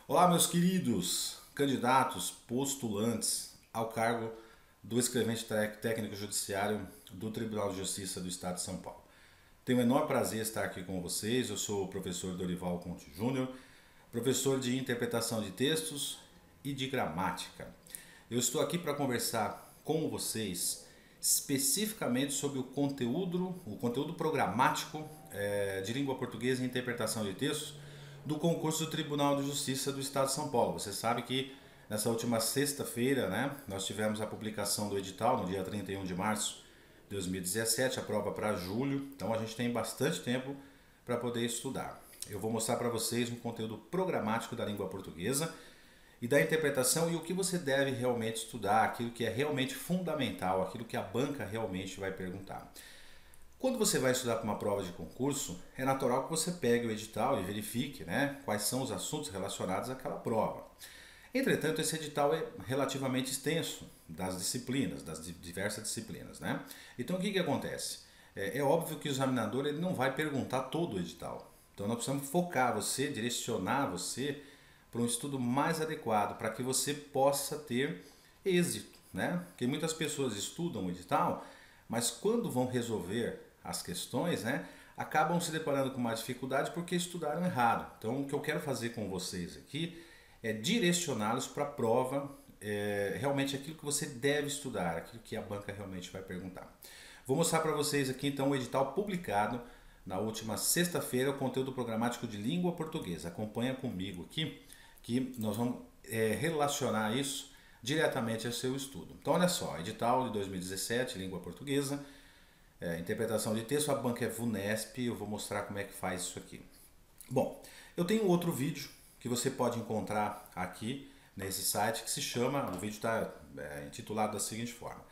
Olá, meus queridos candidatos postulantes ao cargo do escrevente técnico judiciário do Tribunal de Justiça do Estado de São Paulo. Tenho o enorme prazer estar aqui com vocês. Eu sou o professor Dorival Conte Júnior, professor de interpretação de textos e de gramática. Eu estou aqui para conversar com vocês especificamente sobre o conteúdo programático de língua portuguesa e interpretação de textos do concurso do Tribunal de Justiça do Estado de São Paulo. Você sabe que nessa última sexta-feira, nós tivemos a publicação do edital no dia 31 de março de 2017, a prova para julho, então a gente tem bastante tempo para poder estudar. Eu vou mostrar para vocês um conteúdo programático da língua portuguesa e da interpretação e o que você deve realmente estudar, aquilo que é realmente fundamental, aquilo que a banca realmente vai perguntar. Quando você vai estudar para uma prova de concurso, é natural que você pegue o edital e verifique quais são os assuntos relacionados àquela prova. Entretanto, esse edital é relativamente extenso das disciplinas, das diversas disciplinas. Então, o que acontece? É óbvio que o examinador ele não vai perguntar todo o edital. Então, nós precisamos focar você, direcionar você para um estudo mais adequado, para que você possa ter êxito. Porque muitas pessoas estudam o edital, mas quando vão resolver as questões, acabam se deparando com mais dificuldade porque estudaram errado. Então, o que eu quero fazer com vocês aqui é direcioná-los para a prova, realmente aquilo que você deve estudar, aquilo que a banca realmente vai perguntar. Vou mostrar para vocês aqui então o edital publicado na última sexta-feira, o conteúdo programático de língua portuguesa. Acompanha comigo aqui que nós vamos relacionar isso diretamente ao seu estudo. Então, olha só, edital de 2017, língua portuguesa, interpretação de texto, a banca é VUNESP, eu vou mostrar como é que faz isso aqui. Bom, eu tenho outro vídeo que você pode encontrar aqui nesse site que se chama, o vídeo está intitulado da seguinte forma: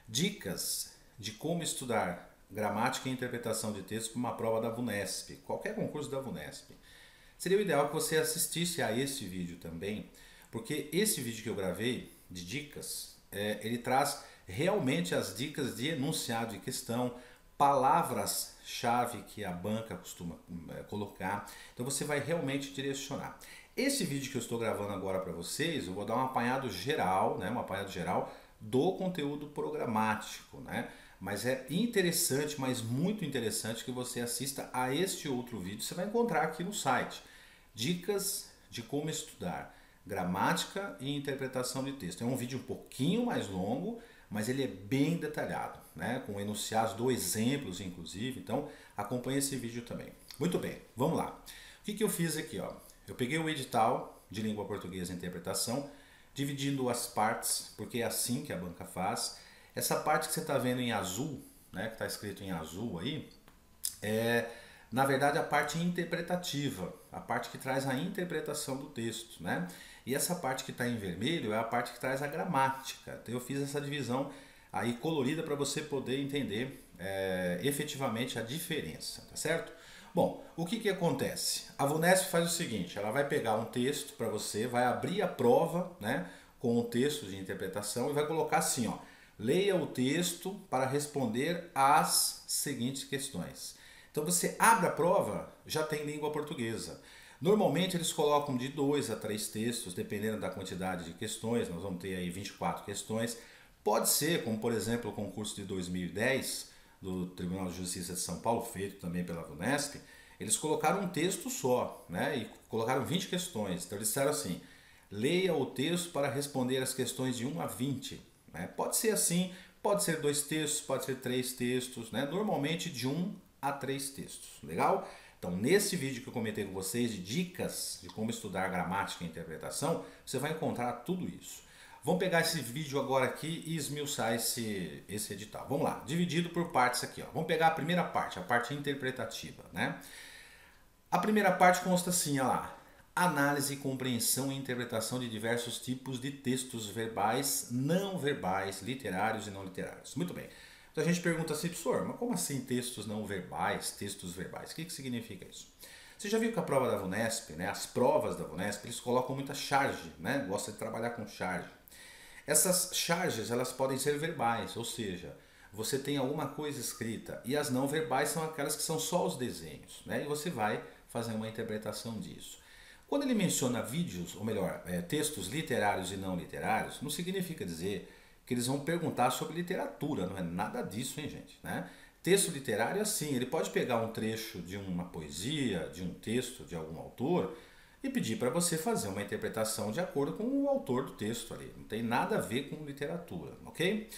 Dicas de como estudar gramática e interpretação de texto para uma prova da VUNESP, qualquer concurso da VUNESP. Seria o ideal que você assistisse a esse vídeo também, porque esse vídeo que eu gravei de dicas, ele traz realmente as dicas de enunciado de questão, palavras-chave que a banca costuma colocar, então você vai realmente direcionar. Esse vídeo que eu estou gravando agora para vocês, eu vou dar um apanhado geral, um apanhado geral do conteúdo programático, Mas é interessante, mas muito interessante que você assista a este outro vídeo, você vai encontrar aqui no site. Dicas de como estudar gramática e interpretação de texto. É um vídeo um pouquinho mais longo, mas ele é bem detalhado, com enunciados, dou exemplos inclusive, então acompanhe esse vídeo também. Muito bem, vamos lá. O que eu fiz aqui? Eu peguei o edital de língua portuguesa e interpretação, dividindo as partes, porque é assim que a banca faz. Essa parte que você está vendo em azul, que está escrito em azul aí, é na verdade a parte interpretativa, a parte que traz a interpretação do texto, E essa parte que está em vermelho é a parte que traz a gramática. Então eu fiz essa divisão aí colorida para você poder entender efetivamente a diferença, tá certo? Bom, o que acontece? A VUNESP faz o seguinte, ela vai pegar um texto para você, vai abrir a prova, com o texto de interpretação e vai colocar assim, leia o texto para responder às seguintes questões. Então você abre a prova, já tem língua portuguesa. Normalmente eles colocam de 2 a 3 textos, dependendo da quantidade de questões, nós vamos ter aí 24 questões. Pode ser, como por exemplo o concurso de 2010 do Tribunal de Justiça de São Paulo, feito também pela VUNESP, eles colocaram um texto só, e colocaram 20 questões. Então eles disseram assim, leia o texto para responder as questões de 1 a 20. Pode ser assim, pode ser 2 textos, pode ser 3 textos, normalmente de 1 a 3 textos, legal? Então nesse vídeo que eu comentei com vocês de dicas de como estudar gramática e interpretação, você vai encontrar tudo isso. Vamos pegar esse vídeo agora aqui e esmiuçar esse edital. Vamos lá, dividido por partes aqui. Vamos pegar a primeira parte, a parte interpretativa. A primeira parte consta assim, olha lá. Análise, compreensão e interpretação de diversos tipos de textos verbais, não verbais, literários e não literários. Muito bem. Então a gente pergunta assim, professor, mas como assim textos não verbais, textos verbais? O que significa isso? Você já viu que a prova da VUNESP, as provas da VUNESP, eles colocam muita charge, gosta de trabalhar com charge. Essas charges, elas podem ser verbais, ou seja, você tem alguma coisa escrita, e as não verbais são aquelas que são só os desenhos, e você vai fazer uma interpretação disso. Quando ele menciona vídeos, ou melhor, textos literários e não literários, não significa dizer que eles vão perguntar sobre literatura, não é nada disso, hein, gente, né? Texto literário é assim, ele pode pegar um trecho de uma poesia, de um texto de algum autor e pedir para você fazer uma interpretação de acordo com o autor do texto ali. Não tem nada a ver com literatura, ok?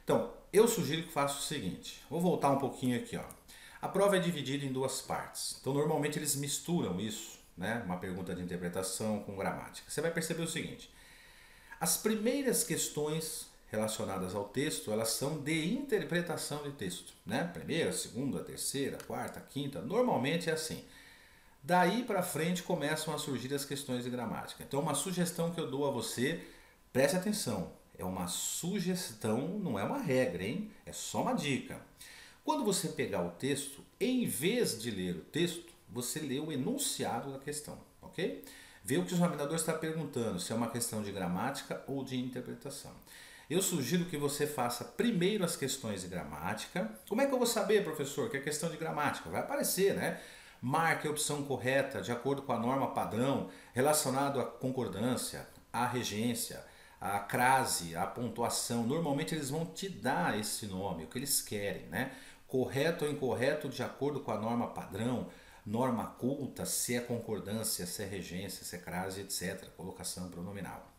Então, eu sugiro que faça o seguinte, vou voltar um pouquinho aqui, ó. A prova é dividida em duas partes, então normalmente eles misturam isso, né? Uma pergunta de interpretação com gramática. Você vai perceber o seguinte, as primeiras questões relacionadas ao texto, elas são de interpretação de texto, né? Primeira, segunda, terceira, quarta, quinta, normalmente é assim. Daí para frente começam a surgir as questões de gramática. Então uma sugestão que eu dou a você, preste atenção, é uma sugestão, não é uma regra, hein? É só uma dica. Quando você pegar o texto, em vez de ler o texto, você lê o enunciado da questão, ok? Vê o que o examinador está perguntando, se é uma questão de gramática ou de interpretação. Eu sugiro que você faça primeiro as questões de gramática. Como é que eu vou saber, professor, que é questão de gramática? Vai aparecer, né? Marque a opção correta de acordo com a norma padrão relacionado à concordância, à regência, à crase, à pontuação. Normalmente eles vão te dar esse nome, o que eles querem, né? Correto ou incorreto de acordo com a norma padrão, norma culta, se é concordância, se é regência, se é crase, etc. Colocação pronominal.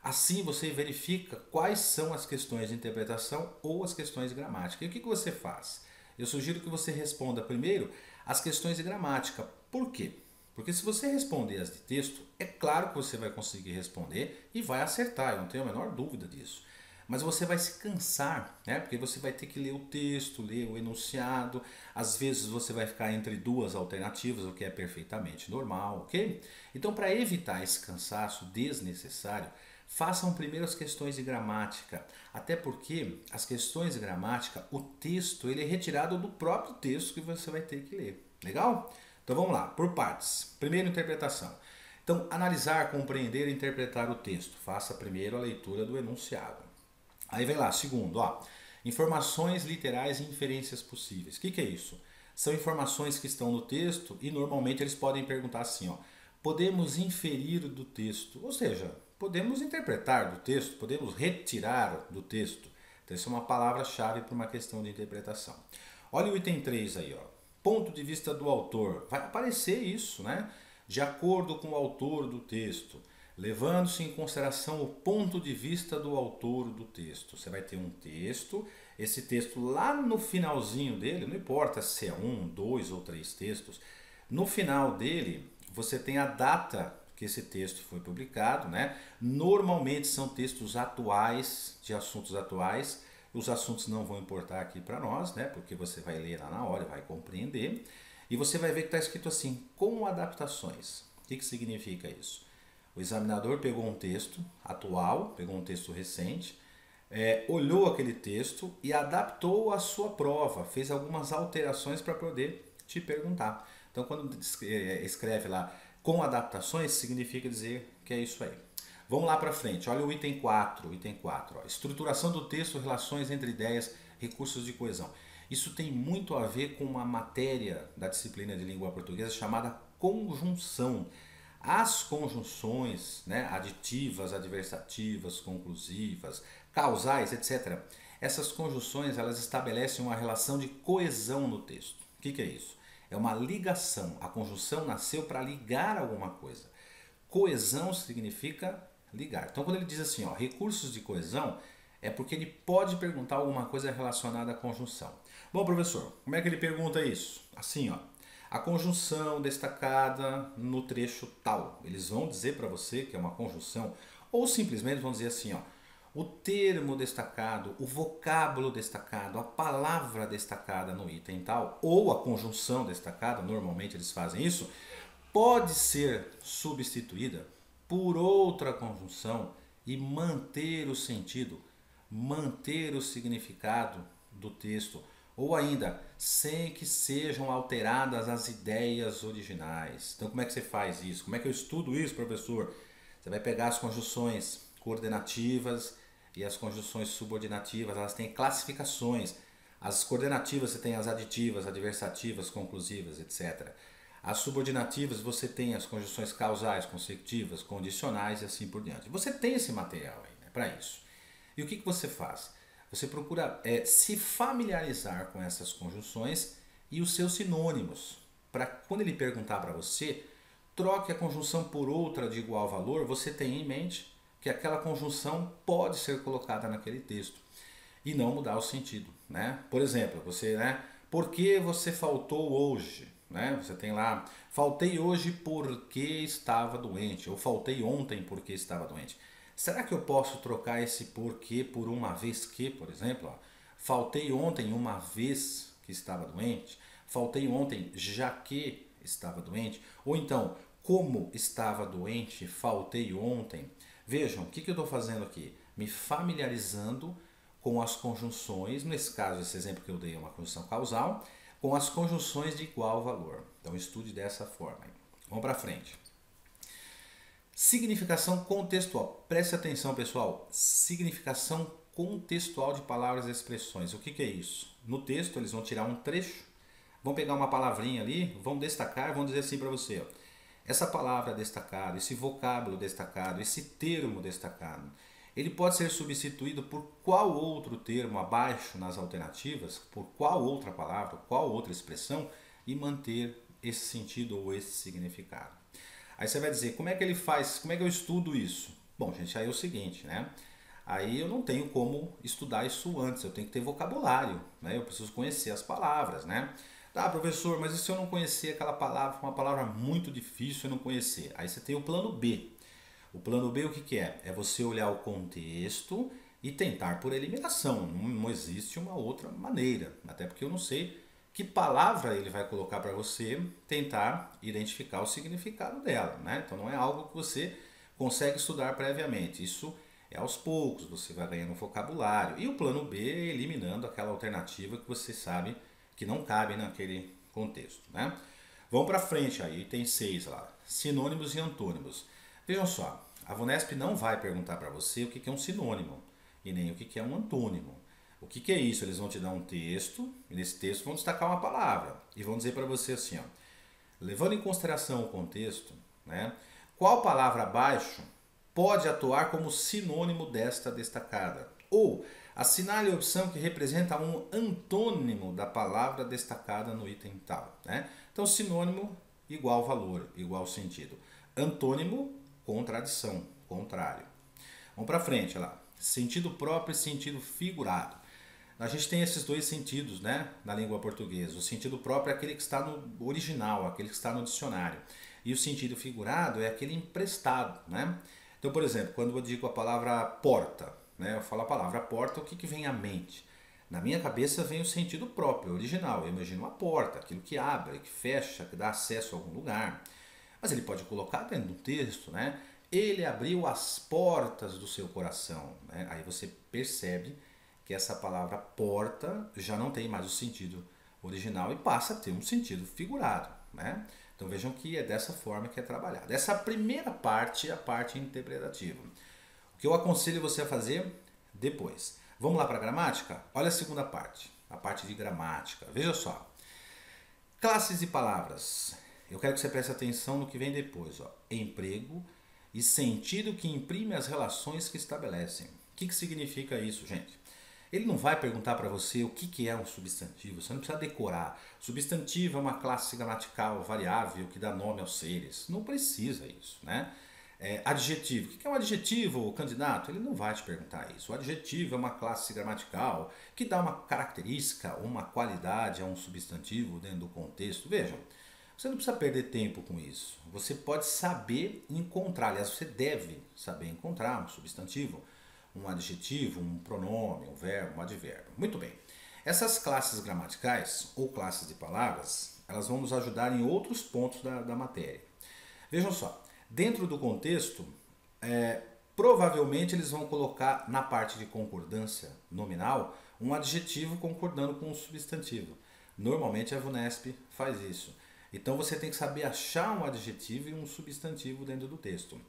Assim você verifica quais são as questões de interpretação ou as questões de gramática. E o que você faz? Eu sugiro que você responda primeiro as questões de gramática. Por quê? Porque se você responder as de texto, é claro que você vai conseguir responder e vai acertar, eu não tenho a menor dúvida disso. Mas você vai se cansar, né? Porque você vai ter que ler o texto, ler o enunciado. Às vezes você vai ficar entre duas alternativas, o que é perfeitamente normal, ok? Então, para evitar esse cansaço desnecessário, façam primeiro as questões de gramática, até porque as questões de gramática, o texto ele é retirado do próprio texto que você vai ter que ler. Legal? Então vamos lá, por partes. Primeiro, interpretação. Então, analisar, compreender e interpretar o texto. Faça primeiro a leitura do enunciado. Aí vem lá, segundo, ó, informações literais e inferências possíveis. O que é isso? São informações que estão no texto e normalmente eles podem perguntar assim, ó, podemos inferir do texto, ou seja, podemos interpretar do texto, podemos retirar do texto. Então, isso é uma palavra-chave para uma questão de interpretação. Olha o item 3 aí, ó. Ponto de vista do autor. Vai aparecer isso, né? De acordo com o autor do texto, levando-se em consideração o ponto de vista do autor do texto. Você vai ter um texto, esse texto lá no finalzinho dele, não importa se é um, dois ou três textos, no final dele você tem a data que esse texto foi publicado, né? Normalmente são textos atuais, de assuntos atuais. Os assuntos não vão importar aqui para nós, né? Porque você vai ler lá na hora e vai compreender. E você vai ver que está escrito assim, com adaptações. O que significa isso? O examinador pegou um texto atual, pegou um texto recente, olhou aquele texto e adaptou a sua prova, fez algumas alterações para poder te perguntar. Então, quando escreve lá com adaptações, significa dizer que é isso aí. Vamos lá para frente, olha o item 4, ó, estruturação do texto, relações entre ideias, recursos de coesão. Isso tem muito a ver com uma matéria da disciplina de língua portuguesa chamada conjunção. As conjunções, né, aditivas, adversativas, conclusivas, causais, etc. Essas conjunções elas estabelecem uma relação de coesão no texto. O que é isso? É uma ligação. A conjunção nasceu para ligar alguma coisa. Coesão significa ligar. Então, quando ele diz assim, ó, recursos de coesão, é porque ele pode perguntar alguma coisa relacionada à conjunção. Bom, professor, como é que ele pergunta isso? Assim, ó. A conjunção destacada no trecho tal. Eles vão dizer para você que é uma conjunção, ou simplesmente vão dizer assim, ó, o termo destacado, o vocábulo destacado, a palavra destacada no item tal, ou a conjunção destacada, normalmente eles fazem isso, pode ser substituída por outra conjunção e manter o sentido, manter o significado do texto, ou ainda, sem que sejam alteradas as ideias originais. Então, como é que você faz isso? Como é que eu estudo isso, professor? Você vai pegar as conjunções coordenativas e as conjunções subordinativas, elas têm classificações. As coordenativas você tem as aditivas, adversativas, conclusivas, etc. As subordinativas você tem as conjunções causais, consecutivas, condicionais e assim por diante. Você tem esse material aí, né, para isso. E o que você faz? Você procura se familiarizar com essas conjunções e os seus sinônimos. Para quando ele perguntar para você, troque a conjunção por outra de igual valor, você tem em mente que aquela conjunção pode ser colocada naquele texto e não mudar o sentido, né? Por exemplo, você, né? Por que você faltou hoje? Né? Você tem lá, faltei hoje porque estava doente, ou faltei ontem porque estava doente. Será que eu posso trocar esse porquê por uma vez que, por exemplo? Ó, faltei ontem uma vez que estava doente, faltei ontem já que estava doente, ou então, como estava doente, faltei ontem. Vejam, o que eu estou fazendo aqui? Me familiarizando com as conjunções, nesse caso, esse exemplo que eu dei é uma conjunção causal, com as conjunções de igual valor. Então estude dessa forma. Vamos para frente. Significação contextual. Preste atenção, pessoal. Significação contextual de palavras e expressões. O que é isso? No texto eles vão tirar um trecho, vão pegar uma palavrinha ali, vão destacar, vão dizer assim para você. Ó, essa palavra destacada, esse vocábulo destacado, esse termo destacado, ele pode ser substituído por qual outro termo abaixo nas alternativas, por qual outra palavra, qual outra expressão e manter esse sentido ou esse significado. Aí você vai dizer, como é que ele faz, como é que eu estudo isso? Bom, gente, aí é o seguinte, né? Aí eu não tenho como estudar isso antes, eu tenho que ter vocabulário, né? Eu preciso conhecer as palavras, né? Tá, professor, mas e se eu não conhecer aquela palavra, uma palavra muito difícil eu não conhecer? Aí você tem o plano B. O plano B o que é? É você olhar o contexto e tentar por eliminação. Não existe uma outra maneira. Até porque eu não sei que palavra ele vai colocar para você tentar identificar o significado dela, né? Então não é algo que você consegue estudar previamente. Isso é aos poucos, você vai ganhando vocabulário. E o plano B é eliminando aquela alternativa que você sabe que não cabe naquele contexto, né? Vamos para frente aí, tem 6 lá. Sinônimos e antônimos. Vejam só, a VUNESP não vai perguntar para você o que é um sinônimo e nem o que é um antônimo. O que é isso? Eles vão te dar um texto e nesse texto vão destacar uma palavra e vão dizer para você assim, ó, levando em consideração o contexto, né, qual palavra abaixo pode atuar como sinônimo desta destacada? Ou assinale a opção que representa um antônimo da palavra destacada no item tal. Né? Então, sinônimo, igual valor, igual sentido. Antônimo, contradição, contrário. Vamos para frente, olha lá. Sentido próprio e sentido figurado. A gente tem esses dois sentidos, né, na língua portuguesa. O sentido próprio é aquele que está no original, aquele que está no dicionário. E o sentido figurado é aquele emprestado, né? Então, por exemplo, quando eu digo a palavra porta, né, eu falo a palavra porta, o que vem à mente? Na minha cabeça vem o sentido próprio, original. Eu imagino uma porta, aquilo que abre, que fecha, que dá acesso a algum lugar. Mas ele pode colocar dentro do texto, né? Ele abriu as portas do seu coração. Né? Aí você percebe que essa palavra porta já não tem mais o sentido original e passa a ter um sentido figurado. Né? Então vejam que é dessa forma que é trabalhado. Essa primeira parte é a parte interpretativa. O que eu aconselho você a fazer depois. Vamos lá para a gramática? Olha a segunda parte, a parte de gramática. Veja só. Classes e palavras. Eu quero que você preste atenção no que vem depois. Ó. Emprego e sentido que imprime as relações que estabelecem. O que significa isso, gente? Ele não vai perguntar para você o que é um substantivo, você não precisa decorar. Substantivo é uma classe gramatical variável que dá nome aos seres. Não precisa isso, né? Adjetivo. O que é um adjetivo, candidato? Ele não vai te perguntar isso. O adjetivo é uma classe gramatical que dá uma característica, uma qualidade a um substantivo dentro do contexto. Vejam, você não precisa perder tempo com isso. Você pode saber encontrar, aliás, você deve saber encontrar um substantivo, um adjetivo, um pronome, um verbo, um advérbio. Muito bem. Essas classes gramaticais ou classes de palavras, elas vão nos ajudar em outros pontos da matéria. Vejam só, dentro do contexto, provavelmente eles vão colocar na parte de concordância nominal um adjetivo concordando com um substantivo. Normalmente a VUNESP faz isso. Então você tem que saber achar um adjetivo e um substantivo dentro do texto.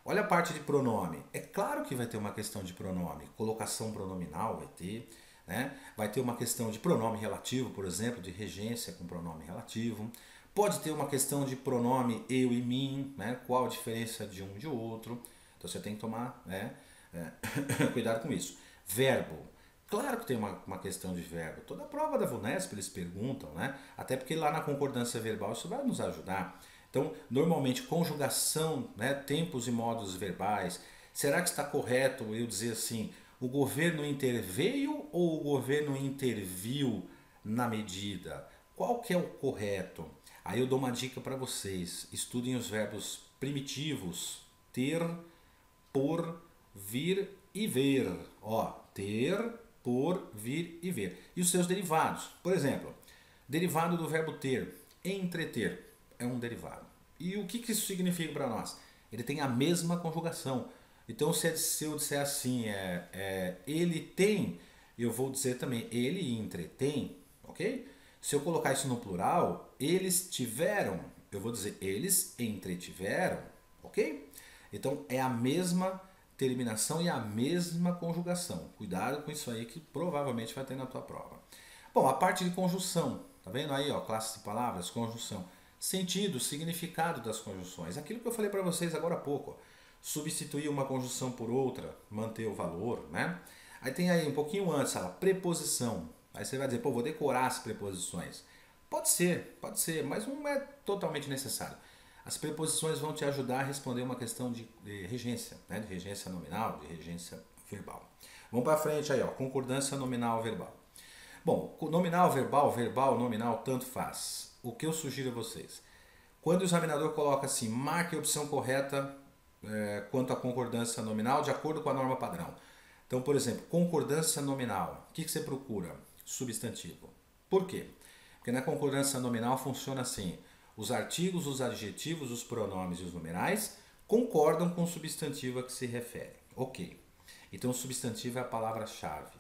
Olha a parte de pronome. É claro que vai ter uma questão de pronome. Colocação pronominal vai ter, né? Vai ter uma questão de pronome relativo, por exemplo, de regência com pronome relativo. Pode ter uma questão de pronome eu e mim, né? Qual a diferença de um e de outro. Então você tem que tomar, né, cuidado com isso. Verbo. Claro que tem uma questão de verbo. Toda a prova da VUNESP eles perguntam, né? Até porque lá na concordância verbal isso vai nos ajudar. Então, normalmente, conjugação, né, tempos e modos verbais. Será que está correto eu dizer assim, o governo interveio ou o governo interviu na medida? Qual que é o correto? Aí eu dou uma dica para vocês. Estudem os verbos primitivos. Ter, por, vir e ver. Ó, ter, por, vir e ver. E os seus derivados. Por exemplo, derivado do verbo ter, entreter, é um derivado. E o que isso significa para nós? Ele tem a mesma conjugação. Então, se eu disser assim, ele tem, eu vou dizer também, ele entretém, ok? Se eu colocar isso no plural, eles tiveram, eu vou dizer, eles entretiveram, ok? Então, é a mesma terminação e a mesma conjugação. Cuidado com isso aí que provavelmente vai ter na tua prova. Bom, a parte de conjunção, tá vendo aí, ó, classes de palavras, conjunção. Sentido, significado das conjunções. Aquilo que eu falei para vocês agora há pouco, ó. Substituir uma conjunção por outra, manter o valor, né? Aí tem aí um pouquinho antes, a preposição. Aí você vai dizer, pô, vou decorar as preposições. Pode ser, mas não é totalmente necessário. As preposições vão te ajudar a responder uma questão de regência, né? De regência nominal, de regência verbal. Vamos para frente aí, ó, concordância nominal verbal. Bom, nominal verbal, verbal, nominal, tanto faz. O que eu sugiro a vocês? Quando o examinador coloca assim, marque a opção correta quanto à concordância nominal de acordo com a norma padrão. Então, por exemplo, concordância nominal. O que você procura? Substantivo. Por quê? Porque na concordância nominal funciona assim. Os artigos, os adjetivos, os pronomes e os numerais concordam com o substantivo a que se refere. Ok. Então, o substantivo é a palavra-chave.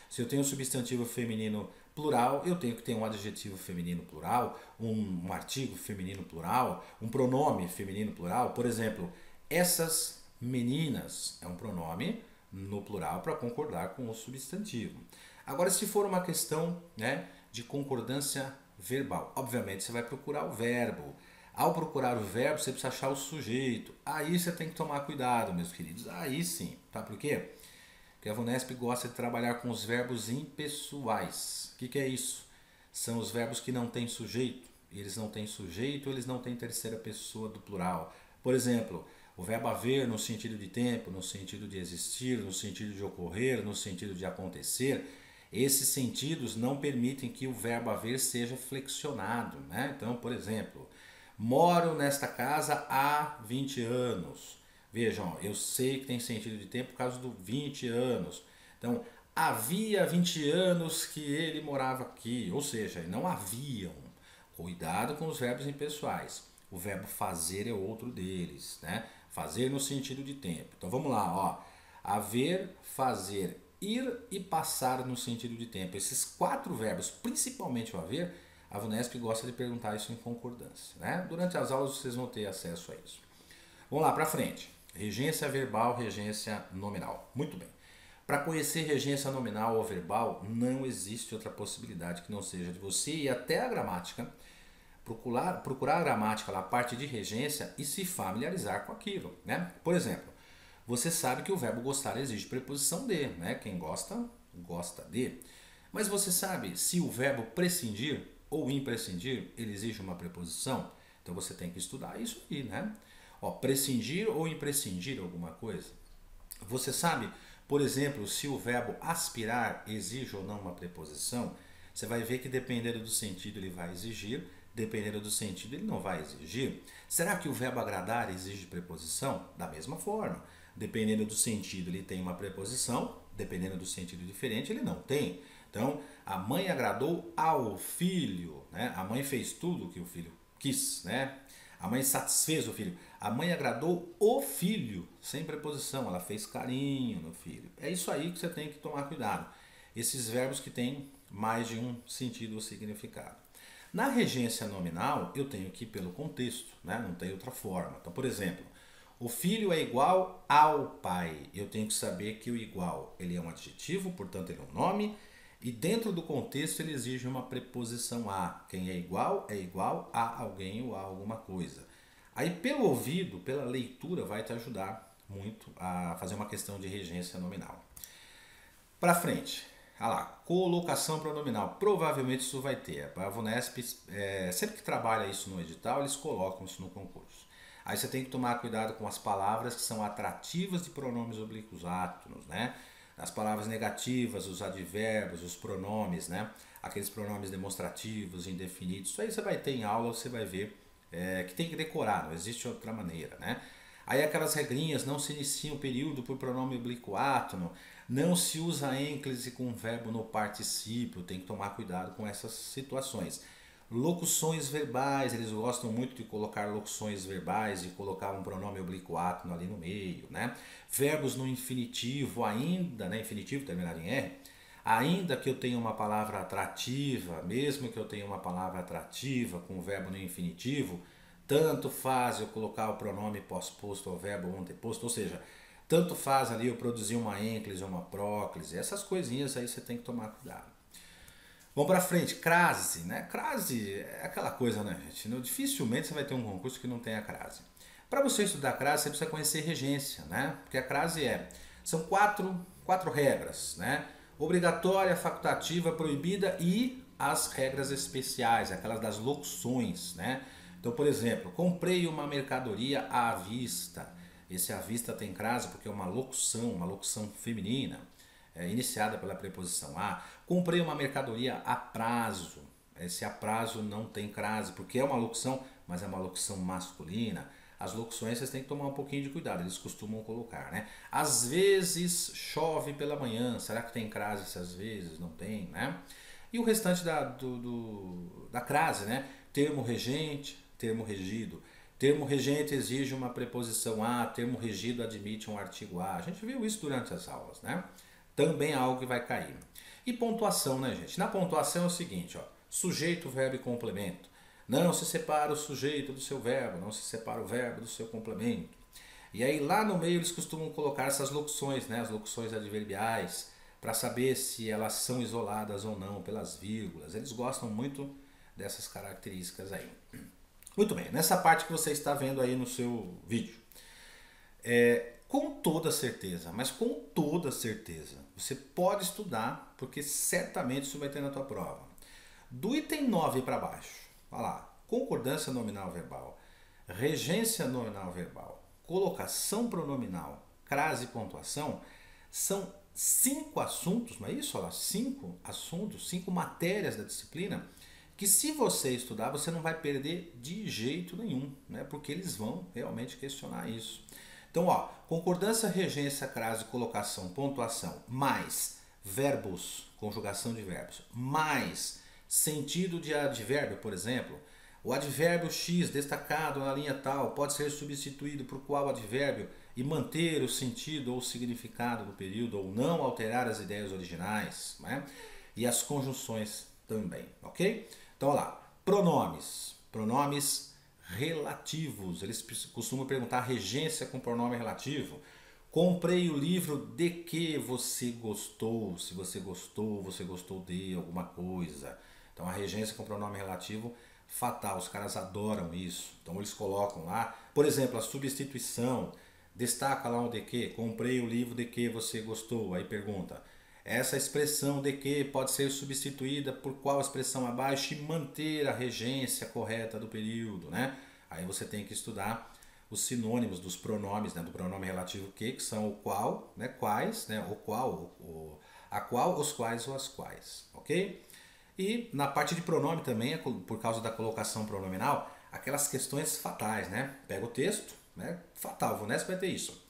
Se eu tenho um substantivo feminino plural, eu tenho que ter um adjetivo feminino plural, um artigo feminino plural, um pronome feminino plural. Por exemplo, essas meninas é um pronome no plural para concordar com o substantivo. Agora, se for uma questão, né, de concordância verbal, obviamente você vai procurar o verbo. Ao procurar o verbo, você precisa achar o sujeito. Aí você tem que tomar cuidado, meus queridos. Aí sim, tá? Por quê? Porque a VUNESP gosta de trabalhar com os verbos impessoais. O que é isso? São os verbos que não têm sujeito. Eles não têm sujeito, eles não têm terceira pessoa do plural. Por exemplo, o verbo haver no sentido de tempo, no sentido de existir, no sentido de ocorrer, no sentido de acontecer. Esses sentidos não permitem que o verbo haver seja flexionado, né? Então, por exemplo, moro nesta casa há 20 anos. Vejam, eu sei que tem sentido de tempo por causa do 20 anos. Então, havia 20 anos que ele morava aqui, ou seja, não haviam. Cuidado com os verbos impessoais. O verbo fazer é outro deles, né? Fazer no sentido de tempo. Então vamos lá, ó. Haver, fazer, ir e passar no sentido de tempo. Esses 4 verbos, principalmente o haver, a VUNESP gosta de perguntar isso em concordância, né? Durante as aulas vocês vão ter acesso a isso. Vamos lá, para frente. Regência verbal, regência nominal. Muito bem. Para conhecer regência nominal ou verbal, não existe outra possibilidade que não seja de você ir até a gramática, procurar a gramática na parte de regência e se familiarizar com aquilo, né? Por exemplo, você sabe que o verbo gostar exige preposição de, né? Quem gosta, gosta de. Mas você sabe se o verbo prescindir ou imprescindir, ele exige uma preposição? Então você tem que estudar isso aí, né? Ó, prescindir ou imprescindir alguma coisa. Você sabe, por exemplo, se o verbo aspirar exige ou não uma preposição? Você vai ver que dependendo do sentido ele vai exigir, dependendo do sentido ele não vai exigir. Será que o verbo agradar exige preposição? Da mesma forma. Dependendo do sentido ele tem uma preposição, dependendo do sentido diferente ele não tem. Então, a mãe agradou ao filho, né? A mãe fez tudo o que o filho quis, né? A mãe satisfez o filho. A mãe agradou o filho, sem preposição. Ela fez carinho no filho. É isso aí que você tem que tomar cuidado. Esses verbos que têm mais de um sentido ou significado. Na regência nominal, eu tenho que ir pelo contexto, né? Não tem outra forma. Então, por exemplo, o filho é igual ao pai. Eu tenho que saber que o igual ele é um adjetivo, portanto ele é um nome. E dentro do contexto ele exige uma preposição a. Quem é igual a alguém ou a alguma coisa. Aí pelo ouvido, pela leitura, vai te ajudar muito a fazer uma questão de regência nominal. Para frente, olha lá, colocação pronominal. Provavelmente isso vai ter. A VUNESP, sempre que trabalha isso no edital, eles colocam isso no concurso. Aí você tem que tomar cuidado com as palavras que são atrativas de pronomes oblíquos átonos, né? As palavras negativas, os advérbios, os pronomes, né? Aqueles pronomes demonstrativos, indefinidos. Isso aí você vai ter em aula, você vai ver que tem que decorar, não existe outra maneira, né? Aí aquelas regrinhas, não se inicia um período por pronome oblíquo átono, não se usa ênclise com verbo no particípio, tem que tomar cuidado com essas situações. Locuções verbais, eles gostam muito de colocar locuções verbais e colocar um pronome oblíquo átono ali no meio, né? Verbos no infinitivo ainda, né? Infinitivo terminado em R, ainda que eu tenha uma palavra atrativa, mesmo que eu tenha uma palavra atrativa com o verbo no infinitivo, tanto faz eu colocar o pronome pós-posto ao verbo anteposto, ou seja, tanto faz ali eu produzir uma ênclise ou uma próclise, essas coisinhas aí você tem que tomar cuidado. Vamos para frente, crase, né? Crase é aquela coisa, né, gente? Dificilmente você vai ter um concurso que não tenha crase. Para você estudar crase, você precisa conhecer regência, né? Porque a crase são quatro regras, né? Obrigatória, facultativa, proibida e as regras especiais, aquelas das locuções, né? Então, por exemplo, comprei uma mercadoria à vista. Esse à vista tem crase porque é uma locução feminina, iniciada pela preposição a. Comprei uma mercadoria a prazo. Esse a prazo não tem crase porque é uma locução, mas é uma locução masculina. As locuções vocês têm que tomar um pouquinho de cuidado, eles costumam colocar, né? Às vezes chove pela manhã, será que tem crase se às vezes não tem, né? E o restante da crase, né? Termo regente, termo regido. Termo regente exige uma preposição a, termo regido admite um artigo a. A gente viu isso durante as aulas, né? Também é algo que vai cair. E pontuação, né, gente? Na pontuação é o seguinte, ó, sujeito, verbo e complemento. Não se separa o sujeito do seu verbo, não se separa o verbo do seu complemento. E aí lá no meio eles costumam colocar essas locuções, né, as locuções adverbiais, para saber se elas são isoladas ou não pelas vírgulas. Eles gostam muito dessas características aí. Muito bem, nessa parte que você está vendo aí no seu vídeo. Com toda certeza, mas com toda certeza, você pode estudar, porque certamente isso vai ter na tua prova. Do item 9 para baixo, olha lá, concordância nominal verbal, regência nominal verbal, colocação pronominal, crase e pontuação, são 5 assuntos, não é isso? Olha lá, 5 assuntos, 5 matérias da disciplina, que se você estudar, você não vai perder de jeito nenhum, né? Porque eles vão realmente questionar isso. Então, ó, concordância, regência, crase, colocação, pontuação, mais verbos, conjugação de verbos, mais sentido de advérbio, por exemplo. O advérbio X destacado na linha tal pode ser substituído por qual advérbio e manter o sentido ou significado do período ou não alterar as ideias originais, né? E as conjunções também, ok? Então, olha lá, pronomes relativos, eles costumam perguntar regência com pronome relativo. Comprei o livro de que você gostou, se você gostou de alguma coisa. Então a regência com pronome relativo, fatal, os caras adoram isso. Então eles colocam lá, por exemplo, a substituição, destaca lá o de que, comprei o livro de que você gostou, aí pergunta, essa expressão de que pode ser substituída por qual expressão abaixo e manter a regência correta do período, né? Aí você tem que estudar os sinônimos dos pronomes, né? Do pronome relativo que são o qual, né? Quais, né? O qual, a qual, os quais ou as quais, ok? E na parte de pronome também, por causa da colocação pronominal, aquelas questões fatais, né? Pega o texto, né? Fatal, o VUNESP vai ter isso.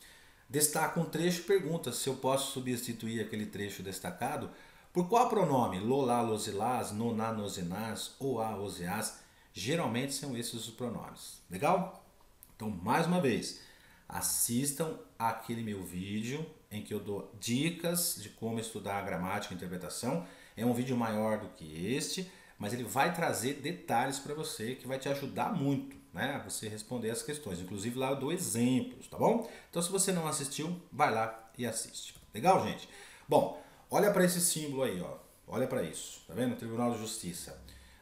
Destaca um trecho e pergunta se eu posso substituir aquele trecho destacado por qual pronome? Lolá, losilás, noná, nosinás, oá, oseás. Geralmente são esses os pronomes. Legal? Então, mais uma vez, assistam aquele meu vídeo em que eu dou dicas de como estudar a gramática e interpretação. É um vídeo maior do que este, mas ele vai trazer detalhes para você que vai te ajudar muito, né, a você responder as questões. Inclusive lá eu dou exemplos, tá bom? Então se você não assistiu, vai lá e assiste. Legal, gente? Bom, olha para esse símbolo aí, ó. Olha para isso, tá vendo? Tribunal de Justiça.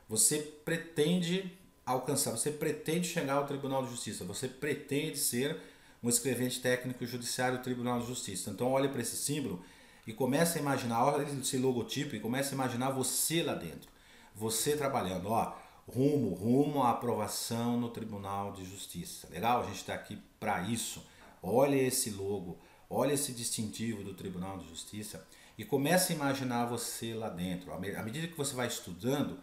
Você pretende alcançar, você pretende chegar ao Tribunal de Justiça, você pretende ser um escrevente técnico judiciário do Tribunal de Justiça. Então olhe para esse símbolo e comece a imaginar, olha esse logotipo e comece a imaginar você lá dentro. Você trabalhando, ó, rumo à aprovação no Tribunal de Justiça. Legal? A gente está aqui para isso. Olha esse logo, olha esse distintivo do Tribunal de Justiça e comece a imaginar você lá dentro. À medida que você vai estudando,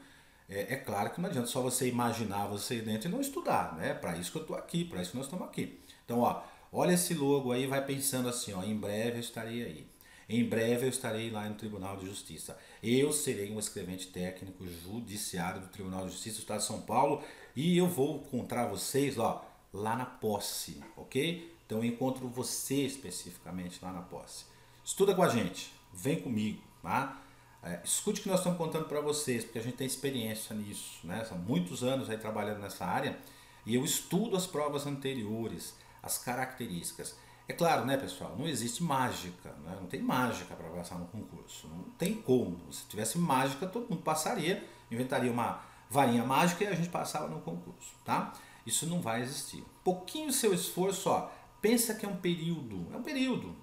é claro que não adianta só você imaginar você dentro e não estudar, né? Para isso que eu estou aqui, para isso que nós estamos aqui. Então, ó, olha esse logo aí, vai pensando assim, ó, em breve eu estarei aí. Em breve eu estarei lá no Tribunal de Justiça. Eu serei um escrevente técnico judiciário do Tribunal de Justiça do Estado de São Paulo e eu vou encontrar vocês ó, lá na posse, ok? Então eu encontro você especificamente lá na posse. Estuda com a gente, vem comigo, tá? Escute o que nós estamos contando para vocês, porque a gente tem experiência nisso, né? São muitos anos aí trabalhando nessa área e eu estudo as provas anteriores, as características. É claro, né, pessoal, não existe mágica, né? Não tem mágica para passar no concurso, não tem como. Se tivesse mágica, todo mundo passaria, inventaria uma varinha mágica e a gente passava no concurso, tá? Isso não vai existir. Pouquinho seu esforço, ó, pensa que é um período,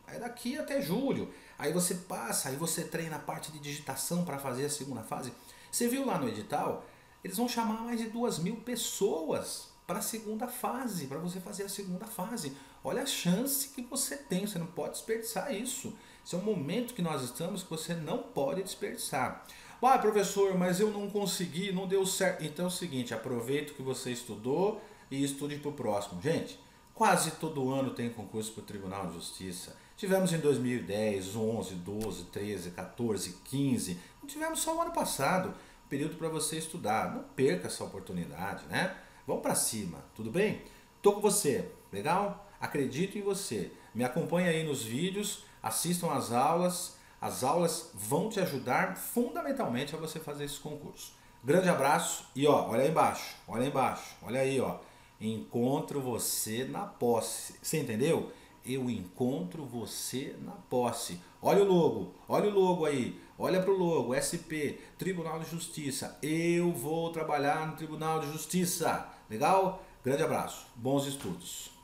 é daqui até julho. Aí você passa, aí você treina a parte de digitação para fazer a segunda fase. Você viu lá no edital, eles vão chamar mais de 2.000 pessoas para a segunda fase, para você fazer a segunda fase. Olha a chance que você tem, você não pode desperdiçar isso. Esse é um momento que nós estamos que você não pode desperdiçar. Ah, professor, mas eu não consegui, não deu certo. Então é o seguinte, aproveita o que você estudou e estude para o próximo. Gente, quase todo ano tem concurso para o Tribunal de Justiça. Tivemos em 2010, 11, 12, 13, 14, 15. Não tivemos só o ano passado. Período para você estudar. Não perca essa oportunidade, né? Vamos para cima, tudo bem? Tô com você, legal? Acredito em você. Me acompanhe aí nos vídeos, assistam às aulas. As aulas vão te ajudar fundamentalmente a você fazer esse concurso. Grande abraço e ó, olha aí embaixo, olha aí, ó. Encontro você na posse. Você entendeu? Eu encontro você na posse. Olha o logo aí. Olha para o logo, SP, Tribunal de Justiça. Eu vou trabalhar no Tribunal de Justiça. Legal? Grande abraço. Bons estudos.